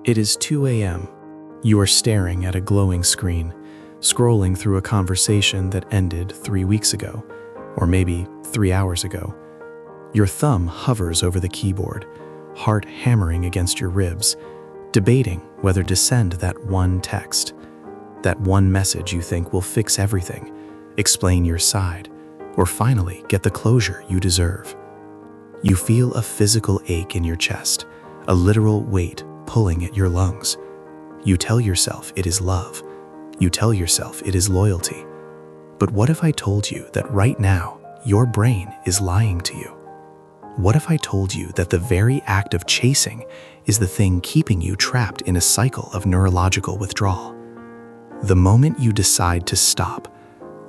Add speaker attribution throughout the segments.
Speaker 1: It is 2 a.m. You are staring at a glowing screen, scrolling through a conversation that ended 3 weeks ago, or maybe 3 hours ago. Your thumb hovers over the keyboard, heart hammering against your ribs, debating whether to send that one text, that one message you think will fix everything, explain your side, or finally get the closure you deserve. You feel a physical ache in your chest, a literal weight pulling at your lungs. You tell yourself it is love. You tell yourself it is loyalty. But what if I told you that right now your brain is lying to you? What if I told you that the very act of chasing is the thing keeping you trapped in a cycle of neurological withdrawal? The moment you decide to stop,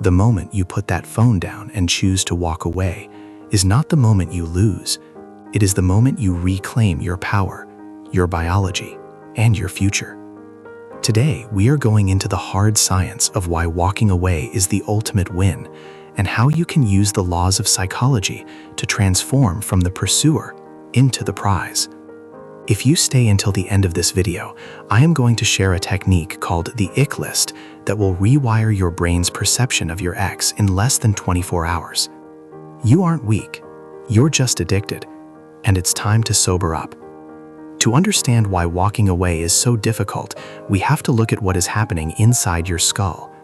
Speaker 1: the moment you put that phone down and choose to walk away, is not the moment you lose. It is the moment you reclaim your power, your biology, and your future. Today, we are going into the hard science of why walking away is the ultimate win and how you can use the laws of psychology to transform from the pursuer into the prize. If you stay until the end of this video, I am going to share a technique called the ick list that will rewire your brain's perception of your ex in less than 24 hours. You aren't weak, you're just addicted, and it's time to sober up. To understand why walking away is so difficult, we have to look at what is happening inside your skull.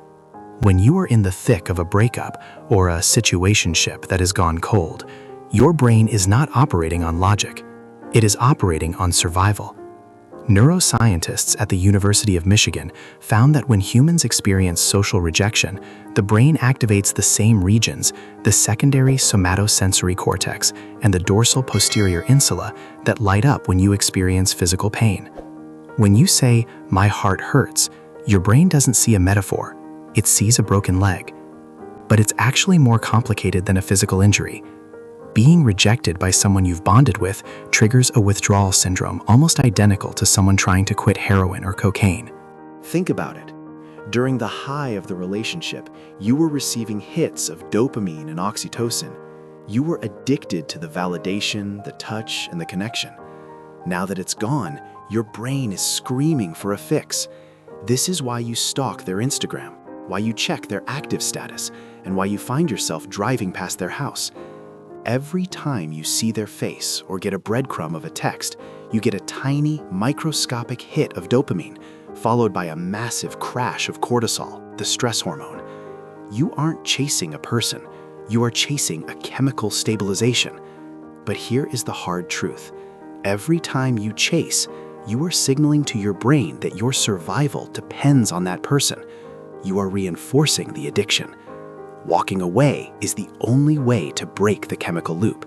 Speaker 1: When you are in the thick of a breakup or a situationship that has gone cold, your brain is not operating on logic. It is operating on survival. Neuroscientists at the University of Michigan found that when humans experience social rejection, the brain activates the same regions, the secondary somatosensory cortex and the dorsal posterior insula, that light up when you experience physical pain. When you say, "My heart hurts," your brain doesn't see a metaphor, it sees a broken leg. But it's actually more complicated than a physical injury. Being rejected by someone you've bonded with triggers a withdrawal syndrome almost identical to someone trying to quit heroin or cocaine.
Speaker 2: Think about it. During the high of the relationship, you were receiving hits of dopamine and oxytocin. You were addicted to the validation, the touch, and the connection. Now that it's gone, your brain is screaming for a fix. This is why you stalk their Instagram, why you check their active status, and why you find yourself driving past their house. Every time you see their face or get a breadcrumb of a text, you get a tiny, microscopic hit of dopamine, followed by a massive crash of cortisol, the stress hormone. You aren't chasing a person, you are chasing a chemical stabilization. But here is the hard truth. Every time you chase, you are signaling to your brain that your survival depends on that person. You are reinforcing the addiction. Walking away is the only way to break the chemical loop.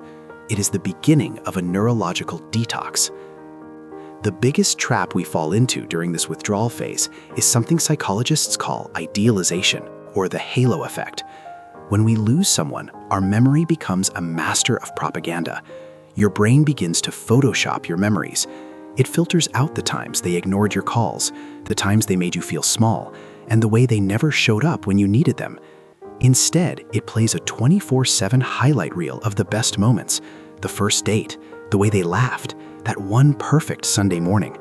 Speaker 2: It is the beginning of a neurological detox. The biggest trap we fall into during this withdrawal phase is something psychologists call idealization, or the halo effect. When we lose someone, our memory becomes a master of propaganda. Your brain begins to Photoshop your memories. It filters out the times they ignored your calls, the times they made you feel small, and the way they never showed up when you needed them. Instead, it plays a 24/7 highlight reel of the best moments, the first date, the way they laughed, that one perfect Sunday morning.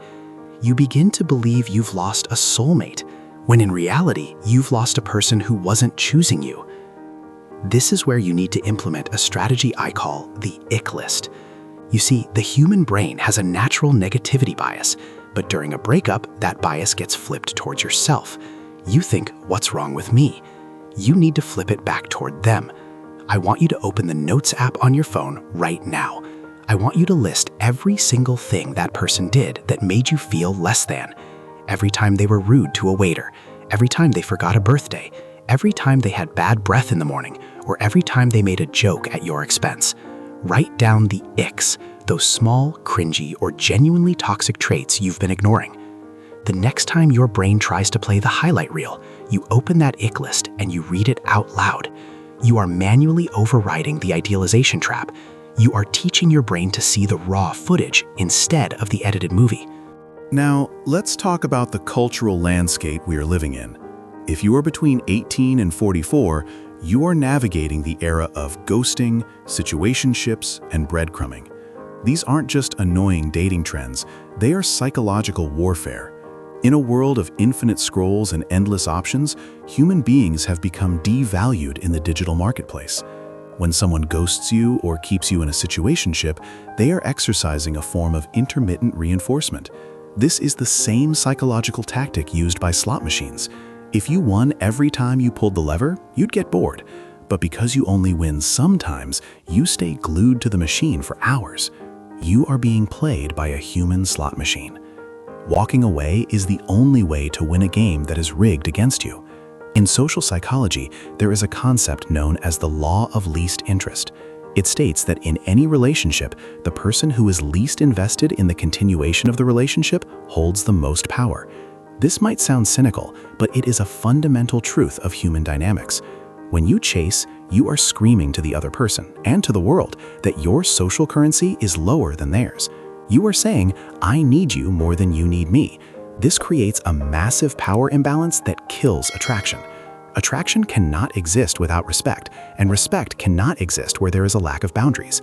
Speaker 2: You begin to believe you've lost a soulmate, when in reality, you've lost a person who wasn't choosing you. This is where you need to implement a strategy I call the ick list. You see, the human brain has a natural negativity bias, but during a breakup, that bias gets flipped towards yourself. You think, "What's wrong with me?" You need to flip it back toward them. I want you to open the Notes app on your phone right now. I want you to list every single thing that person did that made you feel less than. Every time they were rude to a waiter, every time they forgot a birthday, every time they had bad breath in the morning, or every time they made a joke at your expense. Write down the icks, those small, cringy, or genuinely toxic traits you've been ignoring. The next time your brain tries to play the highlight reel, you open that ick list and you read it out loud. You are manually overriding the idealization trap. You are teaching your brain to see the raw footage instead of the edited movie.
Speaker 3: Now, let's talk about the cultural landscape we are living in. If you are between 18 and 44, you are navigating the era of ghosting, situationships, and breadcrumbing. These aren't just annoying dating trends, they are psychological warfare. In a world of infinite scrolls and endless options, human beings have become devalued in the digital marketplace. When someone ghosts you or keeps you in a situationship, they are exercising a form of intermittent reinforcement. This is the same psychological tactic used by slot machines. If you won every time you pulled the lever, you'd get bored. But because you only win sometimes, you stay glued to the machine for hours. You are being played by a human slot machine. Walking away is the only way to win a game that is rigged against you. In social psychology, there is a concept known as the law of least interest. It states that in any relationship, the person who is least invested in the continuation of the relationship holds the most power. This might sound cynical, but it is a fundamental truth of human dynamics. When you chase, you are screaming to the other person and to the world that your social currency is lower than theirs. You are saying, I need you more than you need me. This creates a massive power imbalance that kills attraction. Attraction cannot exist without respect, and respect cannot exist where there is a lack of boundaries.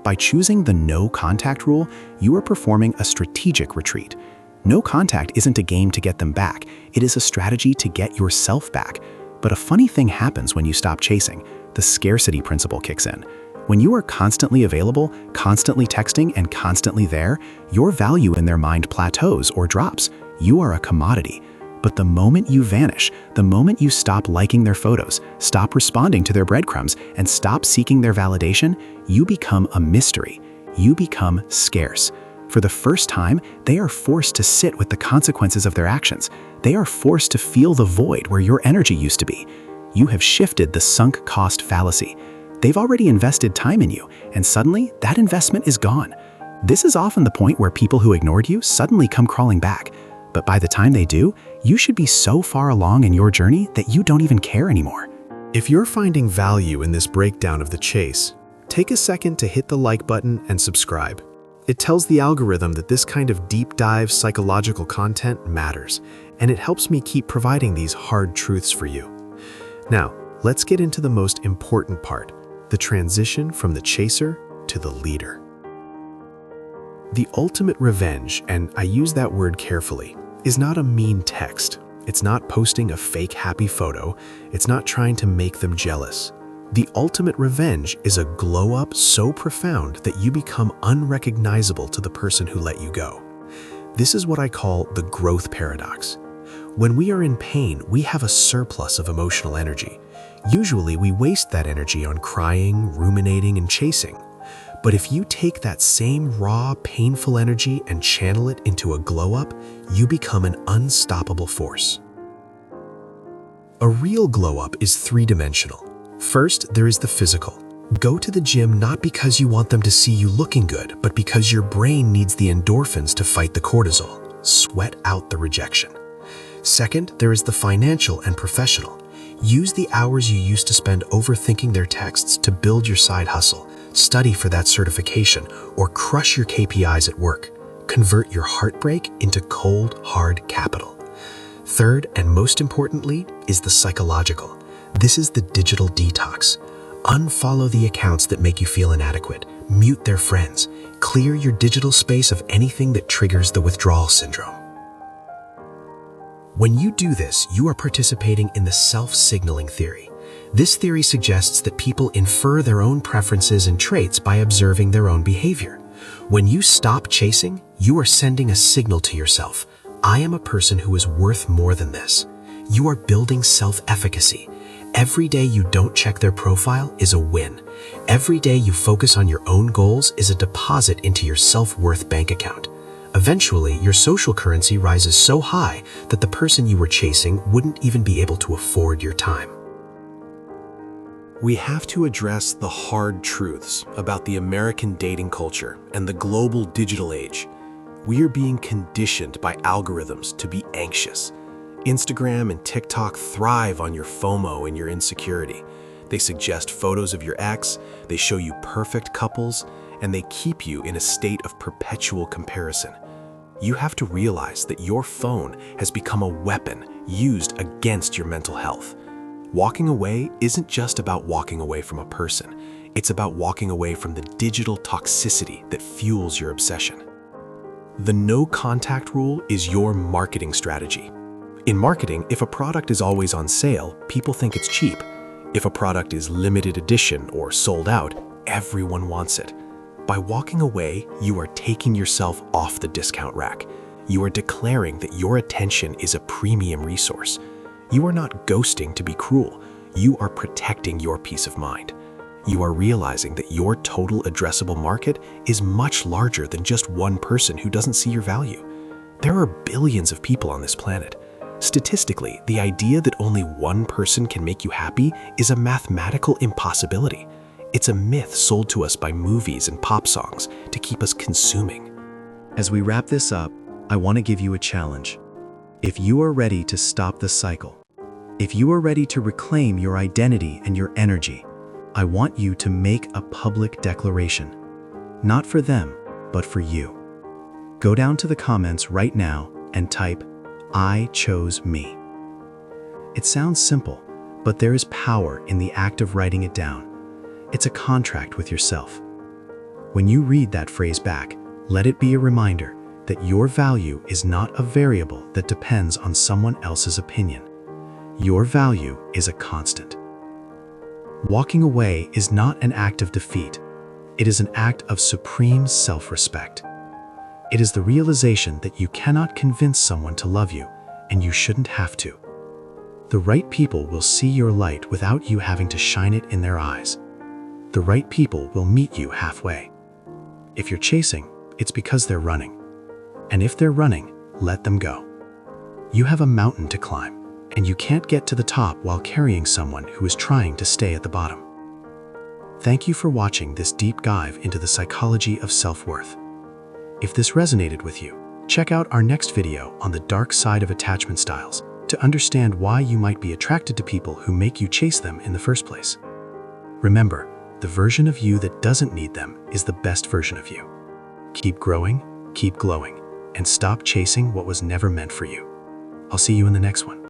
Speaker 3: By choosing the no contact rule, you are performing a strategic retreat. No contact isn't a game to get them back, it is a strategy to get yourself back. But a funny thing happens when you stop chasing. The scarcity principle kicks in. When you are constantly available, constantly texting, and constantly there, your value in their mind plateaus or drops. You are a commodity. But the moment you vanish, the moment you stop liking their photos, stop responding to their breadcrumbs, and stop seeking their validation, you become a mystery. You become scarce. For the first time, they are forced to sit with the consequences of their actions. They are forced to feel the void where your energy used to be. You have shifted the sunk cost fallacy. They've already invested time in you, and suddenly that investment is gone. This is often the point where people who ignored you suddenly come crawling back. But by the time they do, you should be so far along in your journey that you don't even care anymore.
Speaker 1: If you're finding value in this breakdown of the chase, take a second to hit the like button and subscribe. It tells the algorithm that this kind of deep dive psychological content matters, and it helps me keep providing these hard truths for you. Now, let's get into the most important part, the transition from the chaser to the leader. The ultimate revenge, and I use that word carefully, is not a mean text. It's not posting a fake happy photo. It's not trying to make them jealous. The ultimate revenge is a glow-up so profound that you become unrecognizable to the person who let you go. This is what I call the growth paradox. When we are in pain, we have a surplus of emotional energy. Usually, we waste that energy on crying, ruminating, and chasing. But if you take that same raw, painful energy and channel it into a glow-up, you become an unstoppable force. A real glow-up is three-dimensional. First, there is the physical. Go to the gym not because you want them to see you looking good, but because your brain needs the endorphins to fight the cortisol. Sweat out the rejection. Second, there is the financial and professional. Use the hours you used to spend overthinking their texts to build your side hustle. Study for that certification, or crush your KPIs at work. Convert your heartbreak into cold, hard capital. Third, and most importantly, is the psychological. This is the digital detox. Unfollow the accounts that make you feel inadequate. Mute their friends. Clear your digital space of anything that triggers the withdrawal syndrome. When you do this, you are participating in the self-signaling theory. This theory suggests that people infer their own preferences and traits by observing their own behavior. When you stop chasing, you are sending a signal to yourself. I am a person who is worth more than this. You are building self-efficacy. Every day you don't check their profile is a win. Every day you focus on your own goals is a deposit into your self-worth bank account. Eventually, your social currency rises so high that the person you were chasing wouldn't even be able to afford your time. We have to address the hard truths about the American dating culture and the global digital age. We are being conditioned by algorithms to be anxious. Instagram and TikTok thrive on your FOMO and your insecurity. They suggest photos of your ex, they show you perfect couples, and they keep you in a state of perpetual comparison. You have to realize that your phone has become a weapon used against your mental health. Walking away isn't just about walking away from a person.
Speaker 4: It's about walking away from the digital toxicity that fuels your obsession. The no contact rule is your marketing strategy. In marketing, if a product is always on sale, people think it's cheap. If a product is limited edition or sold out, everyone wants it. By walking away, you are taking yourself off the discount rack. You are declaring that your attention is a premium resource. You are not ghosting to be cruel. You are protecting your peace of mind. You are realizing that your total addressable market is much larger than just one person who doesn't see your value. There are billions of people on this planet. Statistically, the idea that only one person can make you happy is a mathematical impossibility. It's a myth sold to us by movies and pop songs to keep us consuming.
Speaker 2: As we wrap this up, I want to give you a challenge. If you are ready to stop the cycle, if you are ready to reclaim your identity and your energy, I want you to make a public declaration. Not for them, but for you. Go down to the comments right now and type, "I chose me." It sounds simple, but there is power in the act of writing it down. It's a contract with yourself. When you read that phrase back, let it be a reminder that your value is not a variable that depends on someone else's opinion. Your value is a constant. Walking away is not an act of defeat. It is an act of supreme self-respect. It is the realization that you cannot convince someone to love you, and you shouldn't have to. The right people will see your light without you having to shine it in their eyes. The right people will meet you halfway. If you're chasing, it's because they're running. And if they're running, let them go. You have a mountain to climb, and you can't get to the top while carrying someone who is trying to stay at the bottom. Thank you for watching this deep dive into the psychology of self-worth. If this resonated with you, check out our next video on the dark side of attachment styles to understand why you might be attracted to people who make you chase them in the first place. Remember, the version of you that doesn't need them is the best version of you. Keep growing, keep glowing, and stop chasing what was never meant for you. I'll see you in the next one.